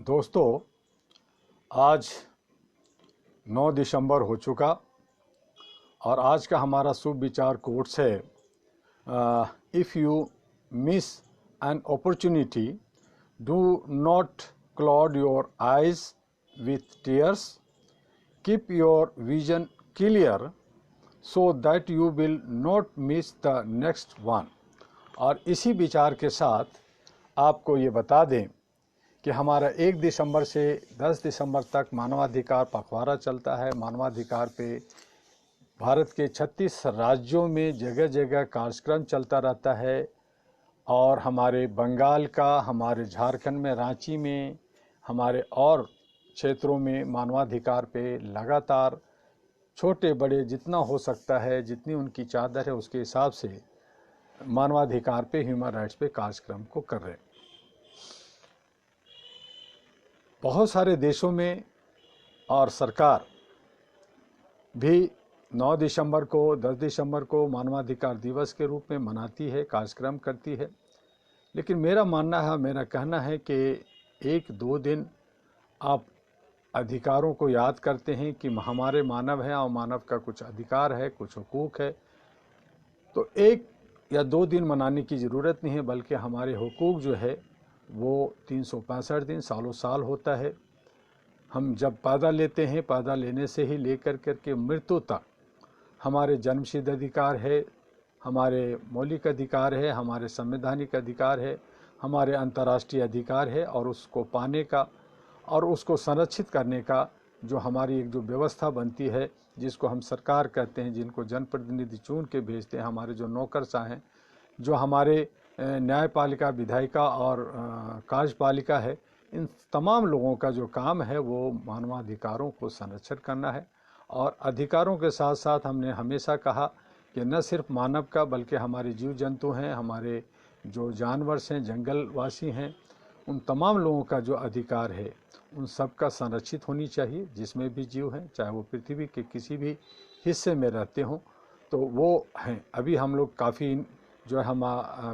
दोस्तों, आज 9 दिसंबर हो चुका और आज का हमारा शुभ विचार कोट्स है, if you miss an opportunity do not cloud your eyes with tears, keep your vision clear so that you will not miss the next one. और इसी विचार के साथ आपको ये बता दें कि हमारा 1 दिसंबर से 10 दिसंबर तक मानवाधिकार पखवाड़ा चलता है। मानवाधिकार पे भारत के 36 राज्यों में जगह जगह कार्यक्रम चलता रहता है और हमारे बंगाल का, हमारे झारखंड में रांची में, हमारे और क्षेत्रों में मानवाधिकार पे लगातार छोटे बड़े जितना हो सकता है, जितनी उनकी चादर है उसके हिसाब से मानवाधिकार पे, ह्यूमन राइट्स पे कार्यक्रम को कर रहे हैं। बहुत सारे देशों में और सरकार भी 9 दिसंबर को, 10 दिसंबर को मानवाधिकार दिवस के रूप में मनाती है, कार्यक्रम करती है। लेकिन मेरा मानना है, मेरा कहना है कि 1-2 दिन आप अधिकारों को याद करते हैं कि हमारे मानव हैं और मानव का कुछ अधिकार है, कुछ हुकूक है, तो 1 या 2 दिन मनाने की ज़रूरत नहीं है, बल्कि हमारे हुकूक जो है वो 365 दिन सालों साल होता है। हम जब पैदा लेते हैं, पैदा लेने से ही लेकर के मृत्यु तक हमारे जन्मसिद्ध अधिकार है, हमारे मौलिक अधिकार है, हमारे संवैधानिक अधिकार है, हमारे अंतर्राष्ट्रीय अधिकार है, और उसको पाने का और उसको संरक्षित करने का जो हमारी एक जो व्यवस्था बनती है, जिसको हम सरकार कहते हैं, जिनको जनप्रतिनिधि चुन के भेजते हैं, हमारे जो नौकरशाह हैं, जो हमारे न्यायपालिका, विधायिका और कार्यपालिका है, इन तमाम लोगों का जो काम है वो मानवाधिकारों को संरक्षण करना है। और अधिकारों के साथ साथ हमने हमेशा कहा कि न सिर्फ मानव का, बल्कि हमारे जीव जंतु हैं, हमारे जो जानवर हैं, जंगलवासी हैं, उन तमाम लोगों का जो अधिकार है उन सब का संरक्षित होनी चाहिए। जिसमें भी जीव हैं, चाहे वो पृथ्वी के किसी भी हिस्से में रहते हों, तो वो हैं। अभी हम लोग काफ़ी जो है हम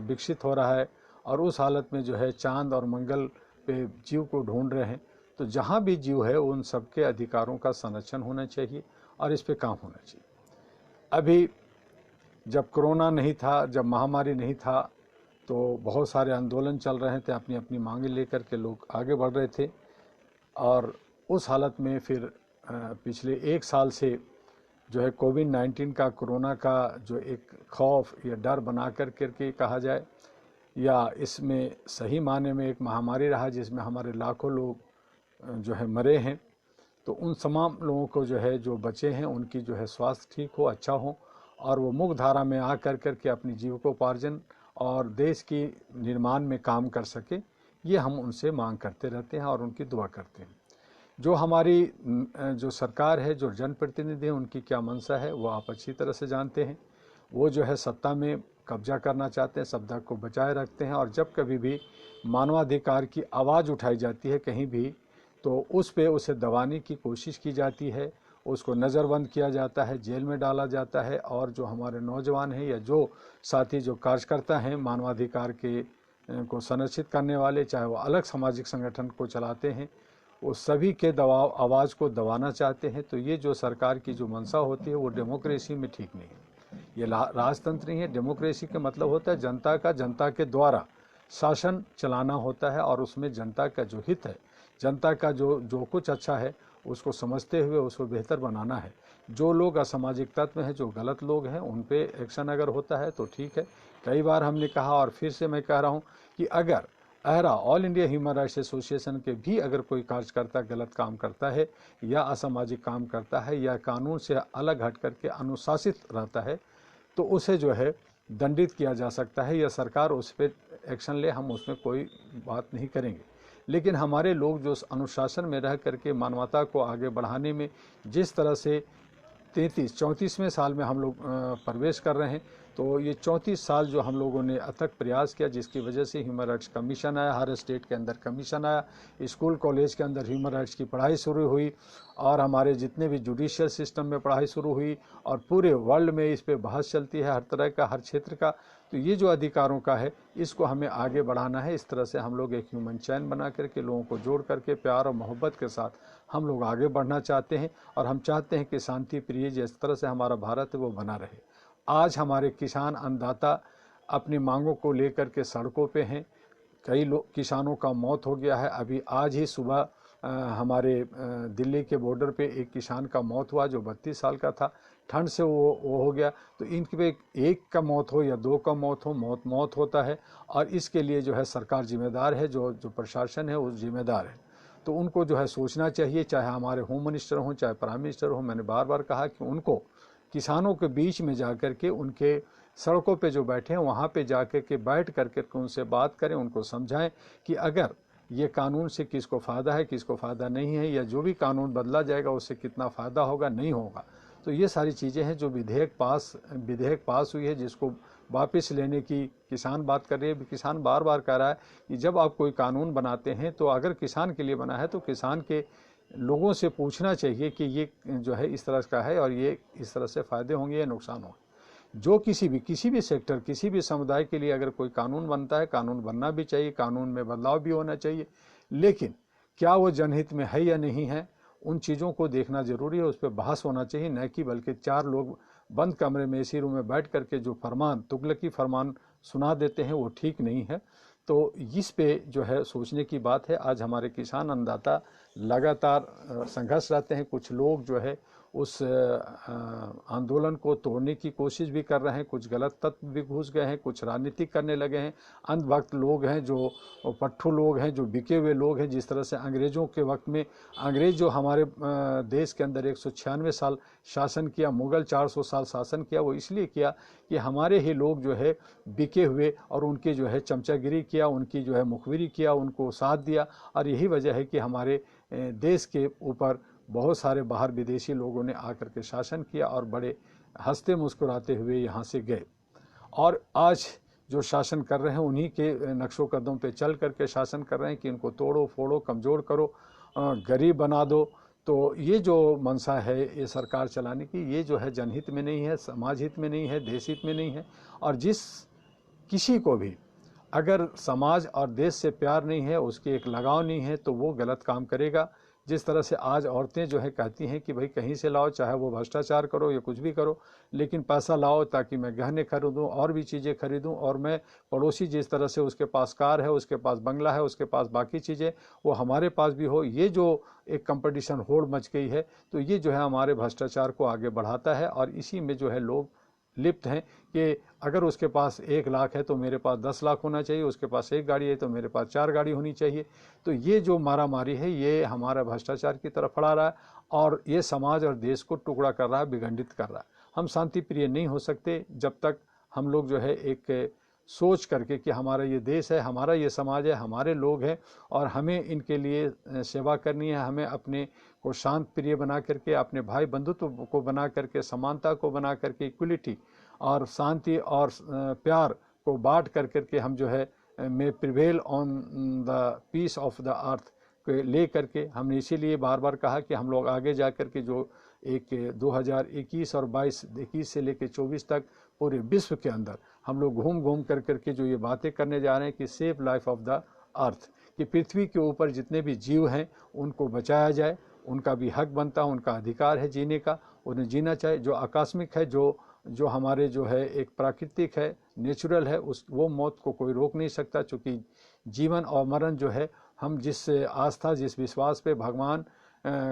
विकसित हो रहा है और उस हालत में जो है चांद और मंगल पे जीव को ढूंढ रहे हैं। तो जहाँ भी जीव है उन सबके अधिकारों का संरक्षण होना चाहिए और इस पे काम होना चाहिए। अभी जब कोरोना नहीं था, जब महामारी नहीं था, तो बहुत सारे आंदोलन चल रहे थे, अपनी अपनी मांगें लेकर के लोग आगे बढ़ रहे थे। और उस हालत में फिर पिछले 1 साल से जो है कोविड-19 का, कोरोना का जो एक खौफ या डर बना करके कहा जाए, या इसमें सही माने में एक महामारी रहा जिसमें हमारे लाखों लोग जो है मरे हैं। तो उन तमाम लोगों को जो है, जो बचे हैं, उनकी जो है स्वास्थ्य ठीक हो, अच्छा हो और वो मुख्य धारा में आ करके अपनी जीविकोपार्जन और देश की निर्माण में काम कर सके, ये हम उनसे मांग करते रहते हैं और उनकी दुआ करते हैं। जो हमारी जो सरकार है, जो जनप्रतिनिधि हैं, उनकी क्या मंशा है वो आप अच्छी तरह से जानते हैं। वो जो है सत्ता में कब्जा करना चाहते हैं, सत्ता को बचाए रखते हैं, और जब कभी भी मानवाधिकार की आवाज़ उठाई जाती है कहीं भी, तो उस पे उसे दबाने की कोशिश की जाती है, उसको नज़रबंद किया जाता है, जेल में डाला जाता है। और जो हमारे नौजवान हैं या जो साथी, जो कार्यकर्ता हैं मानवाधिकार के को संरक्षित करने वाले, चाहे वो अलग सामाजिक संगठन को चलाते हैं, वो सभी के दबाव आवाज़ को दबाना चाहते हैं। तो ये जो सरकार की जो मंशा होती है वो डेमोक्रेसी में ठीक नहीं है। ये राजतंत्र नहीं है। डेमोक्रेसी का मतलब होता है जनता का, जनता के द्वारा शासन चलाना होता है, और उसमें जनता का जो हित है, जनता का जो कुछ अच्छा है उसको समझते हुए उसको बेहतर बनाना है। जो लोग असामाजिक तत्व हैं, जो गलत लोग हैं, उन पे एक्शन अगर होता है तो ठीक है। कई बार हमने कहा और फिर से मैं कह रहा हूँ कि अगर all India human rights association के भी अगर कोई कार्यकर्ता गलत काम करता है या असामाजिक काम करता है या कानून से अलग हट करके अनुशासित रहता है, तो उसे जो है दंडित किया जा सकता है या सरकार उस पर एक्शन ले, हम उसमें कोई बात नहीं करेंगे। लेकिन हमारे लोग जो अनुशासन में रह करके मानवता को आगे बढ़ाने में जिस तरह से 34वें साल में हम लोग प्रवेश कर रहे हैं, तो ये 34 साल जो हम लोगों ने अथक प्रयास किया, जिसकी वजह से ह्यूमन राइट्स कमीशन आया, हर स्टेट के अंदर कमीशन आया, स्कूल कॉलेज के अंदर ह्यूमन राइट्स की पढ़ाई शुरू हुई, और हमारे जितने भी जुडिशियल सिस्टम में पढ़ाई शुरू हुई, और पूरे वर्ल्ड में इस पे बहस चलती है, हर तरह का, हर क्षेत्र का। तो ये जो अधिकारों का है इसको हमें आगे बढ़ाना है। इस तरह से हम लोग एक ह्यूमन चैन बना करके लोगों को जोड़ करके प्यार और मोहब्बत के साथ हम लोग आगे बढ़ना चाहते हैं और हम चाहते हैं कि शांति प्रिय जिस तरह से हमारा भारत है वो बना रहे। आज हमारे किसान अन्नदाता अपनी मांगों को लेकर के सड़कों पे हैं। कई लोग किसानों का मौत हो गया है। अभी आज ही सुबह हमारे दिल्ली के बॉर्डर पे एक किसान का मौत हुआ जो 32 साल का था। ठंड से वो हो गया। तो इनके पे एक का मौत हो या दो का मौत हो, मौत होता है और इसके लिए जो है सरकार जिम्मेदार है, जो प्रशासन है वो जिम्मेदार है। तो उनको जो है सोचना चाहिए, चाहे हमारे होम मिनिस्टर हों चाहे प्राइम मिनिस्टर हों। मैंने बार बार कहा कि उनको किसानों के बीच में जाकर के उनके सड़कों पे जो बैठे हैं वहाँ पे जाकर के बैठ करके उनसे बात करें, उनको समझाएं कि अगर ये कानून से किसको फ़ायदा है किसको फ़ायदा नहीं है, या जो भी कानून बदला जाएगा उससे कितना फ़ायदा होगा नहीं होगा। तो ये सारी चीज़ें हैं जो विधेयक पास हुई है जिसको वापस लेने की किसान बात कर रहे हैं। किसान बार बार कह रहा है कि जब आप कोई कानून बनाते हैं तो अगर किसान के लिए बना है तो किसान के लोगों से पूछना चाहिए कि ये जो है इस तरह का है और ये इस तरह से फ़ायदे होंगे या नुकसान होंगे। जो किसी भी सेक्टर किसी भी समुदाय के लिए अगर कोई कानून बनता है, कानून बनना भी चाहिए, कानून में बदलाव भी होना चाहिए, लेकिन क्या वो जनहित में है या नहीं है उन चीज़ों को देखना जरूरी है। उस पर बहस होना चाहिए, न कि बल्कि चार लोग बंद कमरे में एसी रूम में बैठ करके जो फरमान तुगलकी फरमान सुना देते हैं वो ठीक नहीं है। तो इस पे जो है सोचने की बात है। आज हमारे किसान अन्नदाता लगातार संघर्ष रहते हैं। कुछ लोग जो है उस आंदोलन को तोड़ने की कोशिश भी कर रहे हैं, कुछ गलत तत्व भी घुस गए हैं, कुछ राजनीतिक करने लगे हैं। अंधभक्त लोग हैं, जो पट्टू लोग हैं, जो बिके हुए लोग हैं। जिस तरह से अंग्रेज़ों के वक्त में अंग्रेज़ जो हमारे देश के अंदर 196 साल शासन किया, मुग़ल 400 साल शासन किया, वो इसलिए किया कि हमारे ही लोग जो है बिके हुए और उनकी जो है चमचागिरी किया, उनकी जो है मुखबिरी किया, उनको साथ दिया। और यही वजह है कि हमारे देश के ऊपर बहुत सारे बाहर विदेशी लोगों ने आकर के शासन किया और बड़े हंसते मुस्कुराते हुए यहाँ से गए। और आज जो शासन कर रहे हैं उन्हीं के नक्शों कदम पे चल करके शासन कर रहे हैं कि इनको तोड़ो फोड़ो, कमज़ोर करो, गरीब बना दो। तो ये जो मंशा है ये सरकार चलाने की, ये जो है जनहित में नहीं है, समाज हित में नहीं है, देश हित में नहीं है। और जिस किसी को भी अगर समाज और देश से प्यार नहीं है, उसके एक लगाव नहीं है, तो वो गलत काम करेगा। जिस तरह से आज औरतें जो है कहती हैं कि भाई कहीं से लाओ, चाहे वो भ्रष्टाचार करो या कुछ भी करो, लेकिन पैसा लाओ ताकि मैं गहने खरीदूं और भी चीज़ें खरीदूं, और मैं पड़ोसी जिस तरह से उसके पास कार है, उसके पास बंगला है, उसके पास बाकी चीज़ें, वो हमारे पास भी हो। ये जो एक कंपटीशन होड़ मच गई है, तो ये जो है हमारे भ्रष्टाचार को आगे बढ़ाता है। और इसी में जो है लोग लिप्त हैं कि अगर उसके पास 1 लाख है तो मेरे पास 10 लाख होना चाहिए, उसके पास 1 गाड़ी है तो मेरे पास 4 गाड़ी होनी चाहिए। तो ये जो मारामारी है ये हमारा भ्रष्टाचार की तरफ बढ़ा रहा है और ये समाज और देश को टुकड़ा कर रहा है, विखंडित कर रहा है। हम शांति प्रिय नहीं हो सकते जब तक हम लोग जो है एक सोच करके कि हमारा ये देश है, हमारा ये समाज है, हमारे लोग हैं और हमें इनके लिए सेवा करनी है। हमें अपने को शांत प्रिय बना करके, अपने भाई बंधुत्व को बना करके, समानता को बना करके, इक्वलिटी और शांति और प्यार को बांट कर करके हम जो है may prevail on the peace of the earth ले करके, हमने इसीलिए बार बार कहा कि हम लोग आगे जा कर के जो एक 2021 और 21 से लेकर 24 तक पूरे विश्व के अंदर हम लोग घूम घूम कर करके जो ये बातें करने जा रहे हैं कि सेव लाइफ ऑफ द अर्थ, कि पृथ्वी के ऊपर जितने भी जीव हैं उनको बचाया जाए, उनका भी हक बनता है, उनका अधिकार है जीने का, उन्हें जीना चाहिए। जो आकस्मिक है, जो हमारे जो है एक प्राकृतिक है, नेचुरल है, वो मौत को कोई रोक नहीं सकता। चूँकि जीवन और मरण जो है हम जिस आस्था जिस विश्वास पे भगवान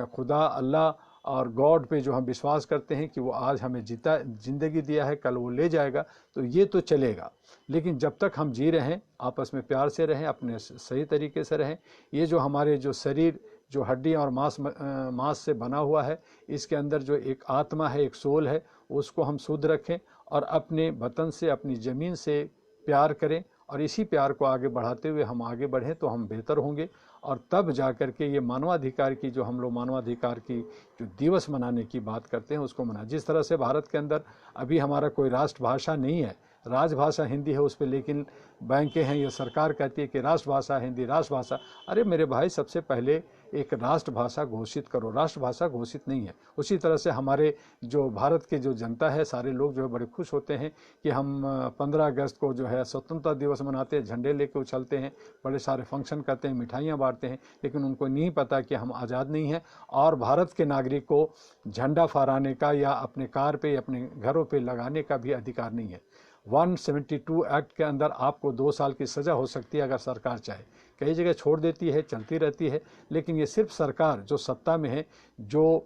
खुदा अल्लाह और गॉड पे जो हम विश्वास करते हैं कि वो आज हमें जिंदगी दिया है, कल वो ले जाएगा, तो ये तो चलेगा। लेकिन जब तक हम जी रहे हैं आपस में प्यार से रहें, अपने सही तरीके से रहें। ये जो हमारे जो शरीर जो हड्डी और मांस से बना हुआ है, इसके अंदर जो एक आत्मा है, एक सोल है, उसको हम शुद्ध रखें और अपने वतन से, अपनी ज़मीन से प्यार करें और इसी प्यार को आगे बढ़ाते हुए हम आगे बढ़ें तो हम बेहतर होंगे। और तब जाकर के ये मानवाधिकार की जो हम लोग मानवाधिकार की जो दिवस मनाने की बात करते हैं उसको मना। जिस तरह से भारत के अंदर अभी हमारा कोई राष्ट्रभाषा नहीं है, राजभाषा हिंदी है उस पर, लेकिन बैंकें हैं या सरकार कहती है कि राष्ट्रभाषा हिंदी, राष्ट्रभाषा। अरे मेरे भाई, सबसे पहले एक राष्ट्रभाषा घोषित करो, राष्ट्रभाषा घोषित नहीं है। उसी तरह से हमारे जो भारत के जो जनता है, सारे लोग जो है बड़े खुश होते हैं कि हम 15 अगस्त को जो है स्वतंत्रता दिवस मनाते हैं, झंडे लेके उछलते हैं, बड़े सारे फंक्शन करते हैं, मिठाइयाँ बांटते हैं, लेकिन उनको नहीं पता कि हम आज़ाद नहीं हैं और भारत के नागरिक को झंडा फहराने का या अपने कार पे, अपने घरों पे लगाने का भी अधिकार नहीं है। 172 एक्ट के अंदर आपको 2 साल की सज़ा हो सकती है अगर सरकार चाहे। कई जगह छोड़ देती है, चलती रहती है, लेकिन ये सिर्फ सरकार जो सत्ता में है, जो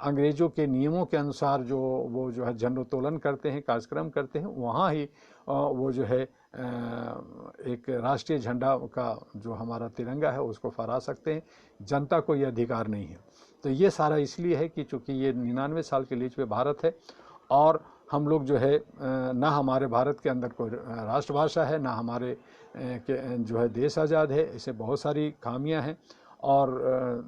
अंग्रेज़ों के नियमों के अनुसार जो वो जो है झंडोत्तोलन करते हैं, कार्यक्रम करते हैं, वहाँ ही वो जो है एक राष्ट्रीय झंडा का जो हमारा तिरंगा है उसको फहरा सकते हैं। जनता को ये अधिकार नहीं है। तो ये सारा इसलिए है कि चूँकि ये 99 साल के लीज पे भारत है और हम लोग जो है ना हमारे भारत के अंदर कोई राष्ट्रभाषा है, ना हमारे के जो है देश आज़ाद है। ऐसे बहुत सारी खामियां हैं। और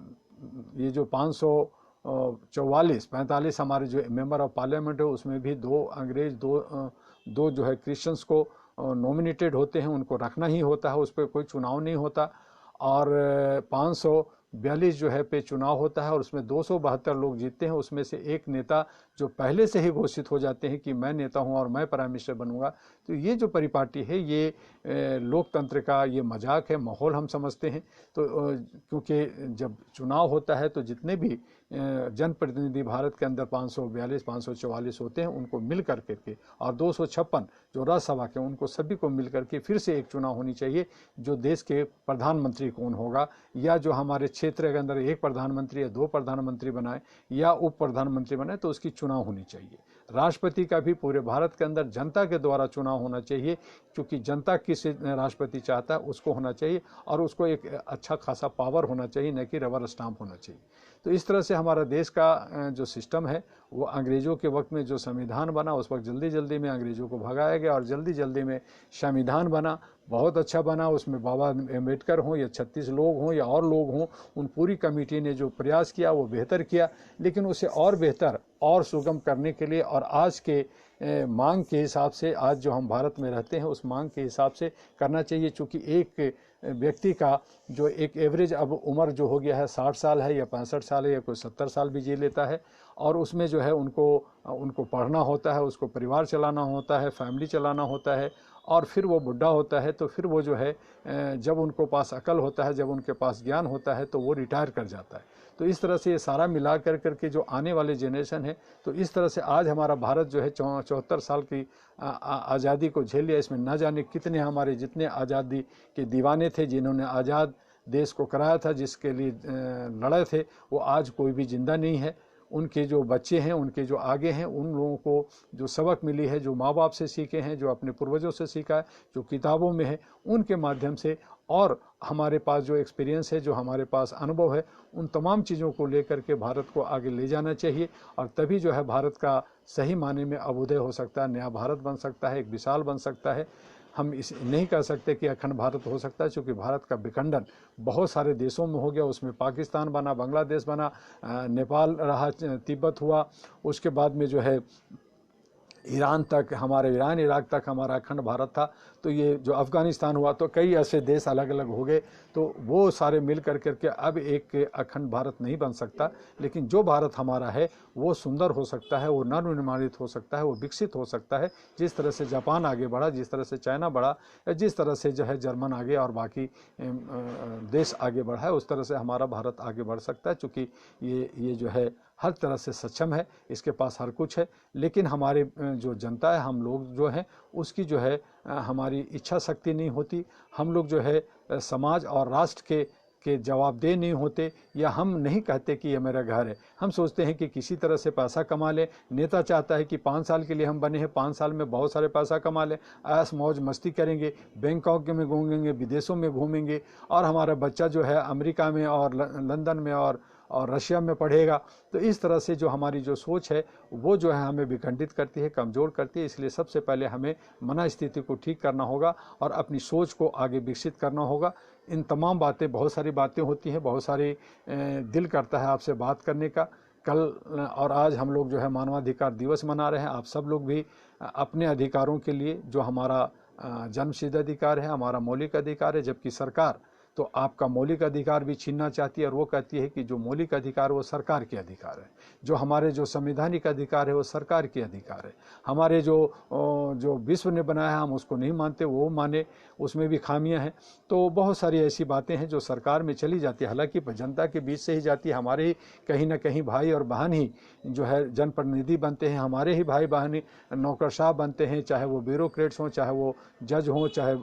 ये जो 544-45 हमारे जो मेंबर ऑफ पार्लियामेंट है, उसमें भी 2 अंग्रेज, दो जो है क्रिश्चियंस को नॉमिनेटेड होते हैं, उनको रखना ही होता है, उस पर कोई चुनाव नहीं होता। और 542 जो है पे चुनाव होता है और उसमें 272 लोग जीतते हैं। उसमें से एक नेता जो पहले से ही घोषित हो जाते हैं कि मैं नेता हूं और मैं प्राइम मिनिस्टर बनूंगा। तो ये जो परिपाटी है, ये लोकतंत्र का ये मजाक है, माहौल हम समझते हैं। तो क्योंकि जब चुनाव होता है तो जितने भी जनप्रतिनिधि भारत के अंदर 542-544 होते हैं, उनको मिल कर के और 256 जो राज्यसभा के, उनको सभी को मिल करके फिर से एक चुनाव होनी चाहिए। जो देश के प्रधानमंत्री कौन होगा, या जो हमारे क्षेत्र के अंदर एक प्रधानमंत्री या 2 प्रधानमंत्री बनाए या उप प्रधानमंत्री बनाए, तो उसकी चुनाव होनी चाहिए। राष्ट्रपति का भी पूरे भारत के अंदर जनता के द्वारा चुनाव होना चाहिए, क्योंकि जनता किस राष्ट्रपति चाहता है उसको होना चाहिए और उसको एक अच्छा खासा पावर होना चाहिए, न कि रबर स्टाम्प होना चाहिए। तो इस तरह से हमारा देश का जो सिस्टम है, वो अंग्रेज़ों के वक्त में जो संविधान बना, उस वक्त जल्दी जल्दी में अंग्रेज़ों को भगाया गया और जल्दी जल्दी में संविधान बना, बहुत अच्छा बना। उसमें बाबा अम्बेडकर हों या 36 लोग हों या और लोग हों, उन पूरी कमेटी ने जो प्रयास किया वो बेहतर किया। लेकिन उसे और बेहतर और सुगम करने के लिए और आज के मांग के हिसाब से, आज जो हम भारत में रहते हैं उस मांग के हिसाब से करना चाहिए। चूँकि एक व्यक्ति का जो एक एवरेज अब उम्र जो हो गया है 60 साल है या 65 साल है या कोई 70 साल भी जी लेता है, और उसमें जो है उनको पढ़ना होता है, उसको परिवार चलाना होता है, फैमिली चलाना होता है, और फिर वो बुढ़ा होता है। तो फिर वो जो है जब उनको पास अकल होता है, जब उनके पास ज्ञान होता है, तो वो रिटायर कर जाता है। तो इस तरह से ये सारा मिला कर के जो आने वाले जनरेशन है, तो इस तरह से आज हमारा भारत जो है 74 साल की आज़ादी को झेल लिया। इसमें न जाने कितने हमारे जितने आज़ादी के दीवाने थे, जिन्होंने आज़ाद देश को कराया था, जिसके लिए लड़े थे, वो आज कोई भी जिंदा नहीं है। उनके जो बच्चे हैं, उनके जो आगे हैं, उन लोगों को जो सबक मिली है, जो माँ बाप से सीखे हैं, जो अपने पूर्वजों से सीखा है, जो किताबों में है, उनके माध्यम से, और हमारे पास जो एक्सपीरियंस है, जो हमारे पास अनुभव है, उन तमाम चीज़ों को लेकर के भारत को आगे ले जाना चाहिए। और तभी जो है भारत का सही माने में अभ्युदय हो सकता है, नया भारत बन सकता है, एक विशाल बन सकता है। हम इस नहीं कह सकते कि अखंड भारत हो सकता है, क्योंकि भारत का विखंडन बहुत सारे देशों में हो गया। उसमें पाकिस्तान बना, बांग्लादेश बना, नेपाल रहा, तिब्बत हुआ, उसके बाद में जो है ईरान तक, हमारे ईरान इराक तक हमारा अखंड भारत था। तो ये जो अफ़गानिस्तान हुआ, तो कई ऐसे देश अलग अलग हो गए। तो वो सारे मिल कर के अब एक अखंड भारत नहीं बन सकता। लेकिन जो भारत हमारा है वो सुंदर हो सकता है, वो नवनिर्माणित हो सकता है, वो विकसित हो सकता है। जिस तरह से जापान आगे बढ़ा, जिस तरह से चाइना बढ़ा, या जिस तरह से जो है जर्मन आगे और बाकी देश आगे बढ़ा है, उस तरह से हमारा भारत आगे बढ़ सकता है। चूँकि ये जो है हर तरह से सक्षम है, इसके पास हर कुछ है। लेकिन हमारे जो जनता है, हम लोग जो हैं, उसकी जो है हमारी इच्छा शक्ति नहीं होती। हम लोग जो है समाज और राष्ट्र के जवाबदेह नहीं होते, या हम नहीं कहते कि ये मेरा घर है। हम सोचते हैं कि किसी तरह से पैसा कमा लें। नेता चाहता है कि 5 साल के लिए हम बने हैं, 5 साल में बहुत सारे पैसा कमा लें, ऐश मौज मस्ती करेंगे, बैंकॉक में घूमेंगे, विदेशों में घूमेंगे, और हमारा बच्चा जो है अमेरिका में और लंदन में और रशिया में पढ़ेगा। तो इस तरह से जो हमारी जो सोच है, वो जो है हमें विखंडित करती है, कमज़ोर करती है। इसलिए सबसे पहले हमें मन स्थिति को ठीक करना होगा और अपनी सोच को आगे विकसित करना होगा। इन तमाम बातें, बहुत सारी बातें होती हैं, बहुत सारी दिल करता है आपसे बात करने का। कल और आज हम लोग जो है मानवाधिकार दिवस मना रहे हैं। आप सब लोग भी अपने अधिकारों के लिए, जो हमारा जन्मसिद्ध अधिकार है, हमारा मौलिक अधिकार है, जबकि सरकार तो आपका मौलिक अधिकार भी छीनना चाहती है और वो कहती है कि जो मौलिक अधिकार वो सरकार के अधिकार है, जो हमारे जो संवैधानिक अधिकार है वो सरकार के अधिकार है, हमारे जो विश्व ने बनाया है हम उसको नहीं मानते, वो माने, उसमें भी खामियां हैं। तो बहुत सारी ऐसी बातें हैं जो सरकार में चली जाती है, हालांकि जनता के बीच से ही जाती है। हमारे ही कहीं ना कहीं भाई और बहन ही जो है जनप्रतिनिधि बनते हैं, हमारे ही भाई बहन नौकरशाह बनते हैं, चाहे वो ब्यूरोक्रेट्स हों, चाहे वो जज हों, चाहे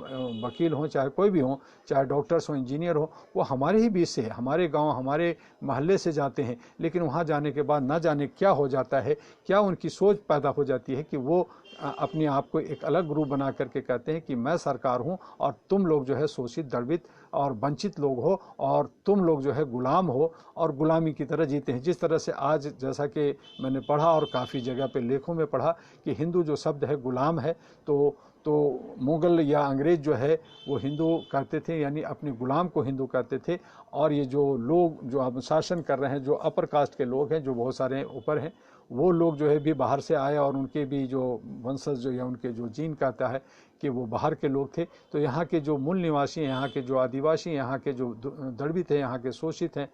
वकील हों, चाहे कोई भी हों, चाहे डॉक्टर्स हों, इंजीनियर हो, वो हमारे ही बीच से है, हमारे गांव हमारे मोहल्ले से जाते हैं। लेकिन वहां जाने के बाद ना जाने क्या हो जाता है, क्या उनकी सोच पैदा हो जाती है कि वो अपने आप को एक अलग ग्रुप बना करके कहते हैं कि मैं सरकार हूं और तुम लोग जो है शोषित, दंडित और वंचित लोग हो और तुम लोग जो है गुलाम हो और गुलामी की तरह जीते हैं। जिस तरह से आज, जैसा कि मैंने पढ़ा और काफ़ी जगह पे लेखों में पढ़ा कि हिंदू जो शब्द है गुलाम है, तो मुगल या अंग्रेज जो है वो हिंदू कहते थे, यानी अपने गुलाम को हिंदू कहते थे। और ये जो लोग जो अब शासन कर रहे हैं, जो अपर कास्ट के लोग हैं, जो बहुत सारे ऊपर हैं, वो लोग जो है भी बाहर से आए और उनके भी जो वंशज जो या उनके जो जीन कहता है कि वो बाहर के लोग थे। तो यहाँ के जो मूल निवासी, यहाँ के जो आदिवासी, यहाँ के जो दलित हैं, यहाँ के शोषित हैं,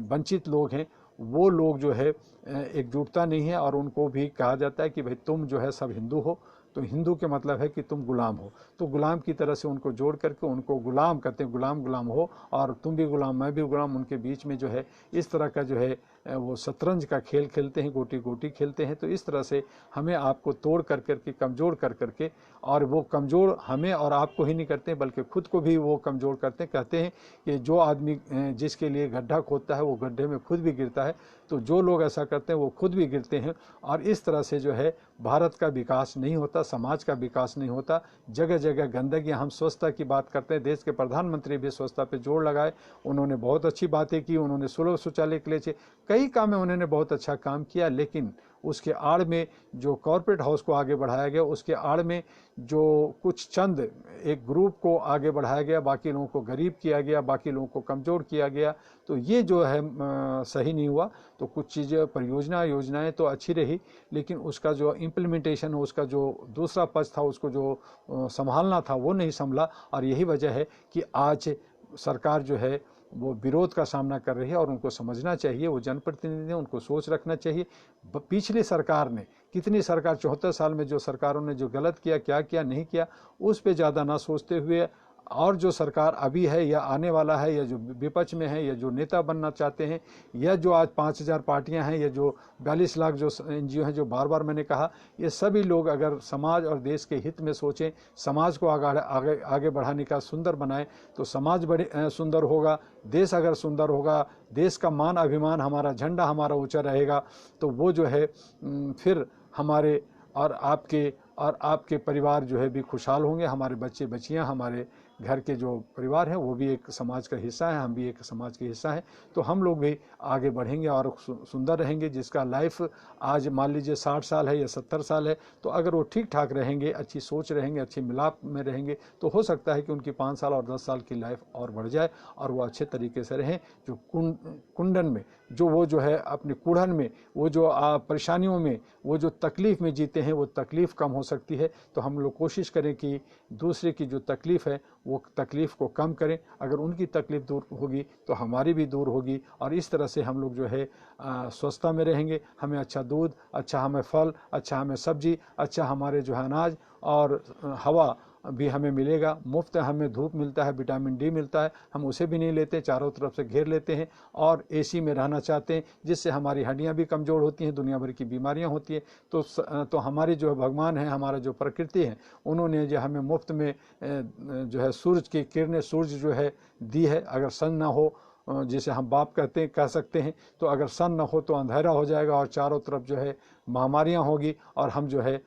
वंचित लोग हैं, वो लोग जो है एकजुटता नहीं है और उनको भी कहा जाता है कि भाई तुम जो है सब हिंदू हो। तो हिंदू के मतलब है कि तुम गुलाम हो, तो गुलाम की तरह से उनको जोड़ करके उनको गुलाम कहते हैं, गुलाम गुलाम हो और तुम भी गुलाम मैं भी गुलाम। उनके बीच में जो है इस तरह का जो है वो शतरंज का खेल खेलते हैं, गोटी गोटी खेलते हैं। तो इस तरह से हमें आपको तोड़ कर करके, कमज़ोर कर करके, और वो कमज़ोर हमें और आपको ही नहीं करते बल्कि खुद को भी वो कमज़ोर करते हैं। कहते हैं कि जो आदमी जिसके लिए गड्ढा खोदता है वो गड्ढे में खुद भी गिरता है, तो जो लोग ऐसा करते हैं वो खुद भी गिरते हैं। और इस तरह से जो है भारत का विकास नहीं होता, समाज का विकास नहीं होता। जगह जगह गंदगी। हम स्वच्छता की बात करते हैं, देश के प्रधानमंत्री भी स्वच्छता पे जोर लगाए, उन्होंने बहुत अच्छी बातें की, उन्होंने सुलभ शौचालय के लिए कई काम में उन्होंने बहुत अच्छा काम किया। लेकिन उसके आड़ में जो कॉरपोरेट हाउस को आगे बढ़ाया गया, उसके आड़ में जो कुछ चंद एक ग्रुप को आगे बढ़ाया गया, बाकी लोगों को गरीब किया गया, बाकी लोगों को कमज़ोर किया गया, तो ये जो है सही नहीं हुआ। तो कुछ चीज़ें योजनाएं तो अच्छी रही, लेकिन उसका जो इम्प्लीमेंटेशन, उसका जो दूसरा पक्ष था, उसको जो संभालना था वो नहीं संभला। और यही वजह है कि आज सरकार जो है वो विरोध का सामना कर रही है। और उनको समझना चाहिए, वो जनप्रतिनिधि हैं, उनको सोच रखना चाहिए। पिछली सरकार ने कितनी सरकार 74 साल में जो सरकारों ने जो गलत किया, क्या किया नहीं किया, उस पे ज़्यादा ना सोचते हुए, और जो सरकार अभी है या आने वाला है, या जो विपक्ष में है, या जो नेता बनना चाहते हैं, या जो आज 5000 पार्टियां हैं, या जो 42 लाख जो NGO हैं, जो बार बार मैंने कहा, ये सभी लोग अगर समाज और देश के हित में सोचें, समाज को आगे बढ़ाने का सुंदर बनाएं, तो समाज बड़े सुंदर होगा। देश अगर सुंदर होगा, देश का मान अभिमान, हमारा झंडा हमारा ऊंचा रहेगा, तो वो जो है फिर हमारे और आपके परिवार जो है भी खुशहाल होंगे। हमारे बच्चे बच्चियां, हमारे घर के जो परिवार हैं वो भी एक समाज का हिस्सा है, हम भी एक समाज के हिस्सा हैं। तो हम लोग भी आगे बढ़ेंगे और सुंदर रहेंगे। जिसका लाइफ आज मान लीजिए 60 साल है या 70 साल है, तो अगर वो ठीक ठाक रहेंगे, अच्छी सोच रहेंगे, अच्छी मिलाप में रहेंगे, तो हो सकता है कि उनकी 5 साल और 10 साल की लाइफ और बढ़ जाए और वो अच्छे तरीके से रहें। जो कुंडन में जो है अपने कुढ़न में, वो जो परेशानियों में, वो जो तकलीफ़ में जीते हैं, वो तकलीफ़ कम हो सकती है। तो हम लोग कोशिश करें कि दूसरे की जो तकलीफ़ है वो तकलीफ़ को कम करें। अगर उनकी तकलीफ़ दूर होगी तो हमारी भी दूर होगी, और इस तरह से हम लोग जो है स्वस्थता में रहेंगे। हमें अच्छा दूध, अच्छा हमें फल, अच्छा हमें सब्जी, अच्छा हमारे जो है अनाज और हवा भी हमें मिलेगा। मुफ्त हमें धूप मिलता है, विटामिन D मिलता है, हम उसे भी नहीं लेते, चारों तरफ से घेर लेते हैं और AC में रहना चाहते हैं, जिससे हमारी हड्डियां भी कमज़ोर होती हैं, दुनिया भर की बीमारियां होती हैं। तो हमारी जो भगवान है, हमारा जो प्रकृति है, उन्होंने जो हमें मुफ्त में जो है सूरज की किरणें, सूरज जो है दी है। अगर सन ना हो, जिसे हम बाप कह सकते हैं, तो अगर सन न हो तो अंधेरा हो जाएगा और चारों तरफ जो है महामारियां होगी, और हम जो है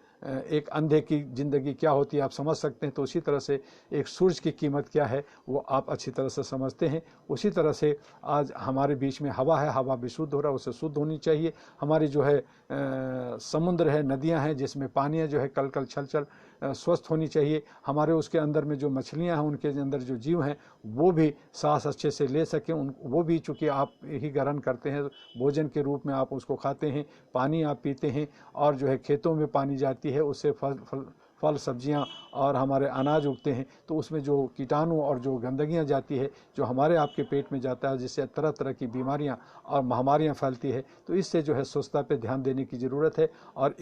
एक अंधे की ज़िंदगी क्या होती है आप समझ सकते हैं। तो उसी तरह से एक सूरज की कीमत क्या है वो आप अच्छी तरह से समझते हैं। उसी तरह से आज हमारे बीच में हवा है, हवा भी शुद्ध हो रहा है, उसे शुद्ध होनी चाहिए। हमारी जो है समुद्र है, नदियां हैं, जिसमें पानी है जो है कल छल स्वस्थ होनी चाहिए, हमारे उसके अंदर में जो मछलियां हैं उनके अंदर जो जीव हैं वो भी सांस अच्छे से ले सकें, वो भी चूँकि आप ही ग्रहण करते हैं, भोजन के रूप में आप उसको खाते हैं, पानी आप पीते हैं, और जो है खेतों में पानी जाती है, उससे फल सब्जियां और हमारे अनाज उगते हैं, तो उसमें जो कीटाणु और जो गंदगियां जाती है जो हमारे आपके पेट में जाता है, जिससे तरह तरह की बीमारियां और महामारियां फैलती है। तो इससे जो है स्वच्छता पे ध्यान देने की ज़रूरत है, और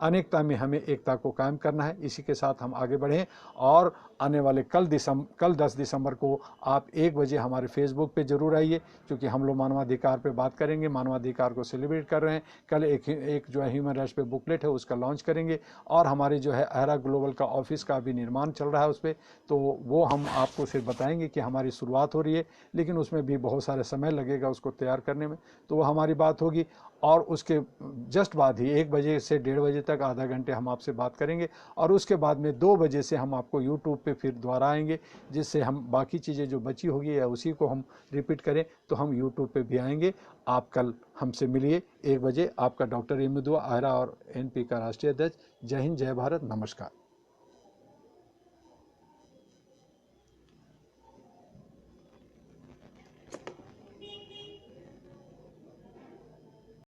अनेकता में हमें एकता को कायम करना है। इसी के साथ हम आगे बढ़ें, और आने वाले कल 10 दिसंबर को आप 1 बजे हमारे फेसबुक पे जरूर आइए, क्योंकि हम लोग मानवाधिकार पे बात करेंगे, मानवाधिकार को सेलिब्रेट कर रहे हैं। कल एक जो है ह्यूमन राइट्स पे बुकलेट है उसका लॉन्च करेंगे, और हमारे जो है अहरा ग्लोबल का ऑफिस का भी निर्माण चल रहा है उस पर, तो वो हम आपको सिर्फ बताएंगे कि हमारी शुरुआत हो रही है, लेकिन उसमें भी बहुत सारे समय लगेगा उसको तैयार करने में, तो वो हमारी बात होगी। और उसके जस्ट बाद ही 1 बजे से 1:30 बजे तक आधा घंटे हम आपसे बात करेंगे, और उसके बाद में 2 बजे से हम आपको यूट्यूब पे फिर दोबारा आएंगे, जिससे हम बाकी चीज़ें जो बची होगी या उसी को हम रिपीट करें, तो हम यूट्यूब पे भी आएंगे। आप कल हमसे मिलिए 1 बजे। आपका डॉक्टर एम दुआ, अहरा और एनपी का राष्ट्रीय अध्यक्ष। जय हिंद, जय भारत, नमस्कार।